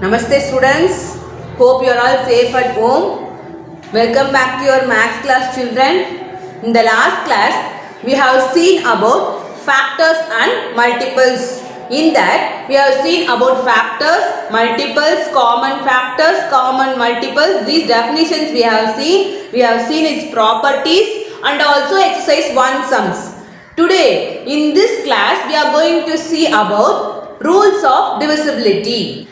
Namaste students, hope you are all safe at home. Welcome back to your maths class children. In the last class, we have seen about factors and multiples. In that, we have seen about factors, multiples, common multiples. These definitions we have seen its properties and also exercise 1 sums. Today, in this class, we are going to see about rules of divisibility.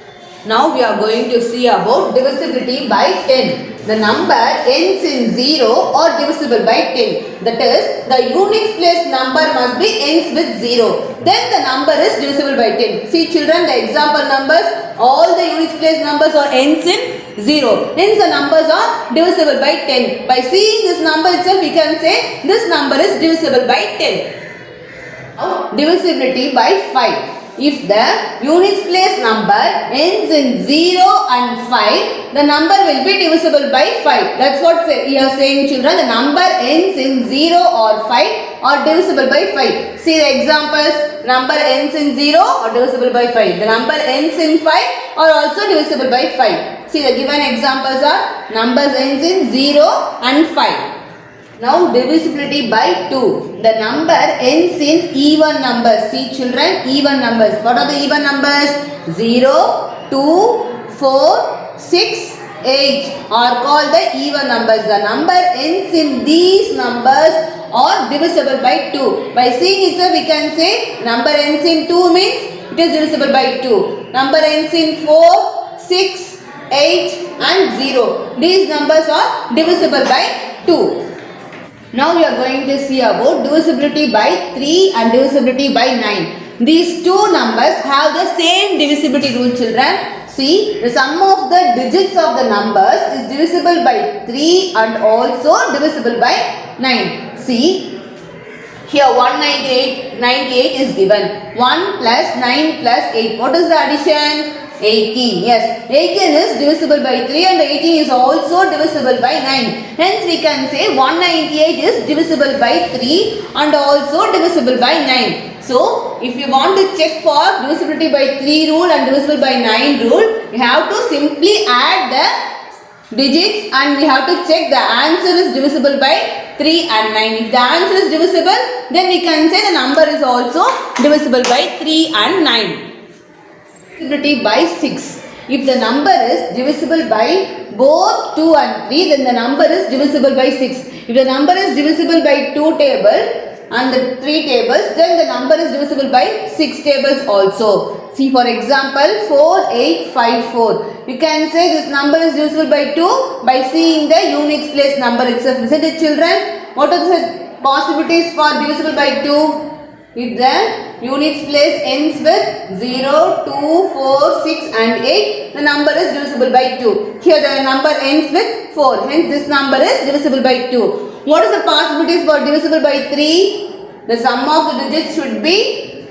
Now we are going to see about divisibility by 10. The number ends in 0 or divisible by 10. That is, the units place number must be ends with 0. Then the number is divisible by 10. See children, the example numbers, all the units place numbers are ends in 0. Hence the numbers are divisible by 10. By seeing this number itself, we can say this number is divisible by 10. Now, divisibility by 5. If the units place number ends in 0 and 5, the number will be divisible by 5. That's what we are saying children. The number ends in 0 or 5 or divisible by 5. See the examples. Number ends in 0 or divisible by 5. The number ends in 5 or also divisible by 5. See the given examples are numbers ends in 0 and 5. Now divisibility by 2. The number ends in even numbers. See children, even numbers. What are the even numbers? 0, 2, 4, 6, 8 are called the even numbers. The number ends in these numbers are divisible by 2. By seeing it, we can say number ends in 2 means it is divisible by 2. Number ends in 4, 6, 8 and 0. These numbers are divisible by 2. Now we are going to see about divisibility by 3 and divisibility by 9. These two numbers have the same divisibility rule children. See, the sum of the digits of the numbers is divisible by 3 and also divisible by 9. See, here 198 is given. 1 plus 9 plus 8. What is the addition? 18. Yes, 18 is divisible by 3 and 18 is also divisible by 9. Hence we can say 198 is divisible by 3 and also divisible by 9. So, if you want to check for divisibility by 3 rule and divisible by 9 rule, you have to simply add the digits and we have to check the answer is divisible by 3 and 9. If the answer is divisible, then we can say the number is also divisible by 3 and 9. Divisibility by 6. If the number is divisible by both 2 and 3, then the number is divisible by 6. If the number is divisible by 2 tables and the 3 tables, then the number is divisible by 6 tables also. See for example 4854. You can say this number is divisible by 2 by seeing the units place number itself. Isn't it children? What are the possibilities for divisible by 2? If the units place ends with 0, 2, 4, 6 and 8, the number is divisible by 2. Here the number ends with 4. Hence this number is divisible by 2. What is the possibilities for divisible by 3? The sum of the digits should be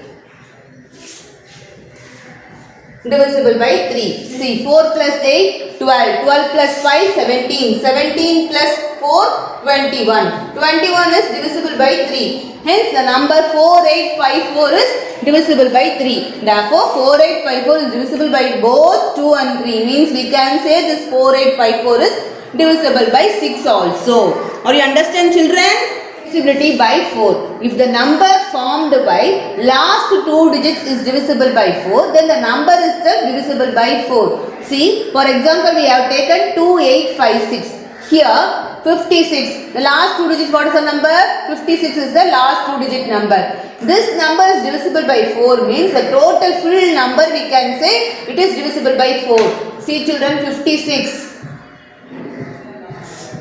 divisible by 3. See 4 plus 8, 12. 12 plus 5, 17. 17 plus 4, 21. 21 is divisible by 3. Hence the number 4854 is divisible by 3. Therefore 4854 is divisible by both 2 and 3. Means we can say this 4854 is divisible by 6 also. Or you understand children? Divisibility by 4. If the number formed by last 2 digits is divisible by 4, then the number is still divisible by 4. See, for example, we have taken 2856. Here 56. The last 2 digits, what is the number? 56 is the last 2 digit number. This number is divisible by 4 means the total full number we can say it is divisible by 4. See children, 56.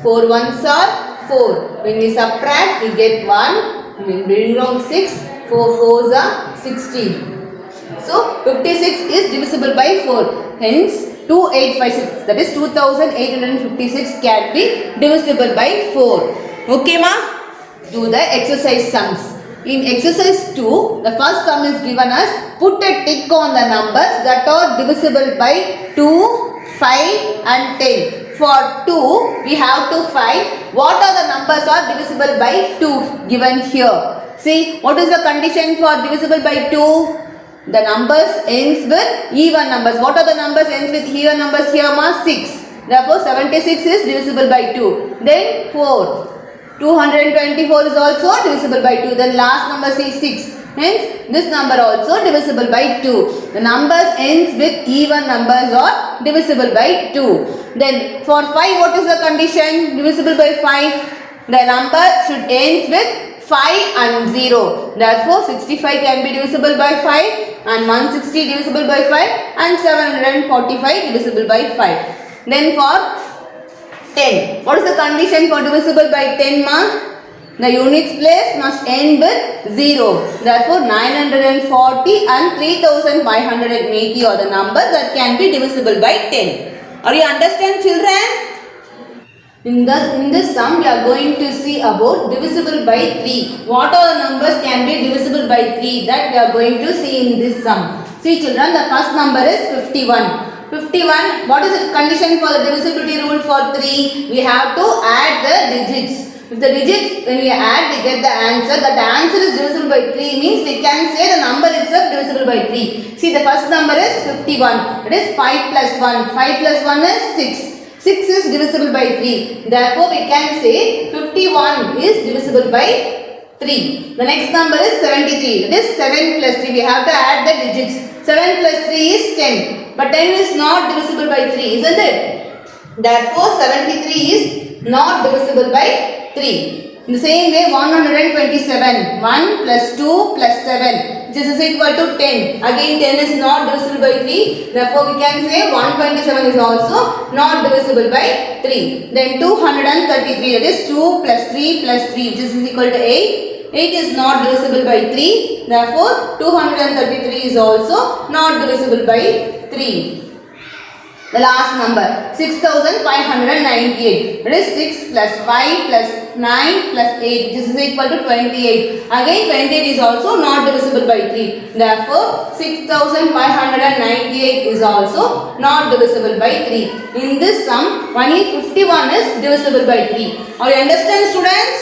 4 ones are 4. When we subtract, we get 1. When we bring down 6, 4 fours are 16. So 56 is divisible by 4. Hence 2856, that is 2856 can be divisible by 4. Okay ma? Do the exercise sums. In exercise 2, the first sum is given as put a tick on the numbers that are divisible by 2, 5 and 10. For 2, we have to find what are the numbers are divisible by 2 given here. See, what is the condition for divisible by 2? The numbers ends with even numbers. What are the numbers ends with even numbers here? 6. Therefore, 76 is divisible by 2. Then 4. 224 is also divisible by 2. Then last number is 6. Hence, this number also divisible by 2. The numbers ends with even numbers or divisible by 2. Then for 5, what is the condition? Divisible by 5. The number should end with 5 and 0. Therefore, 65 can be divisible by 5 and 160 divisible by 5 and 745 divisible by 5. Then for 10. What is the condition for divisible by 10 mark? The units place must end with 0. Therefore, 940 and 3580 are the numbers that can be divisible by 10. Are you understand, children? In this sum, we are going to see about divisible by 3. What are the numbers can be divisible by 3? That we are going to see in this sum. See, children, the first number is 51. 51, what is the condition for the divisibility rule for 3? We have to add the digits. If the digits, when we add, we get the answer. That the answer is divisible by 3 means we can say the number itself divisible by 3. See, the first number is 51. It is 5 plus 1. 5 plus 1 is 6. 6 is divisible by 3. Therefore, we can say 51 is divisible by 3. The next number is 73. It is 7 plus 3. We have to add the digits. 7 plus 3 is 10. But 10 is not divisible by 3, isn't it? Therefore, 73 is not divisible by 3. In the same way, 127. 1 plus 2 plus 7. This is equal to 10. Again, 10 is not divisible by 3. Therefore, we can say 127 is also not divisible by 3. Then 233. That is 2 plus 3 plus 3. Which is equal to 8. 8 is not divisible by 3. Therefore, 233 is also not divisible by 3. The last number, 6598. It is 6 plus 5 plus 9 plus 8. This is equal to 28. Again, 28 is also not divisible by 3. Therefore, 6598 is also not divisible by 3. In this sum, only 51 is divisible by 3. Are you understand, students?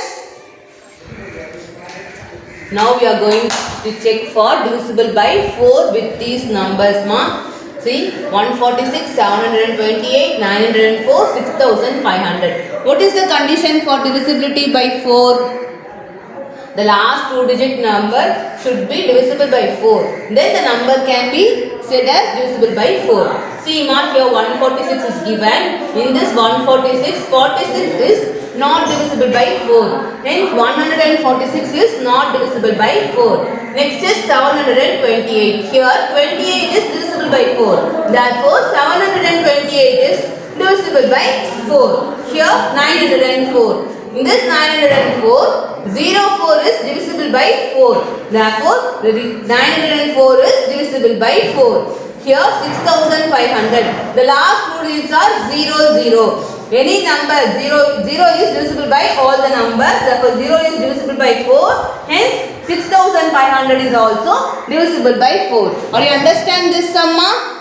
Now we are going to check for divisible by 4 with these numbers, ma. See, 146, 728, 904, 6500. What is the condition for divisibility by 4? The last 2-digit number should be divisible by 4. Then the number can be said as divisible by 4. See, mark here 146 is given. In this 146, 46 is not divisible by 4. Hence 146 is not divisible by 4. Next is 728. Here 28 is divisible by 4. Therefore 728 is divisible by 4. Here 904. In this 904, 04 is divisible by 4. Therefore 904 is divisible by 4. Here 6500. The last 2 digits are 00. Any number 0 is divisible by all the numbers. Therefore 0 is divisible by 4. Hence 6500 is also divisible by 4. Are you understand this summa?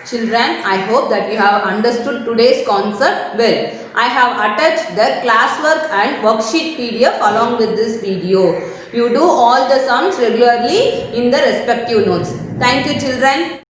Children, I hope that you have understood today's concept well. I have attached the classwork and worksheet PDF along with this video. You do all the sums regularly in the respective notes. Thank you, children.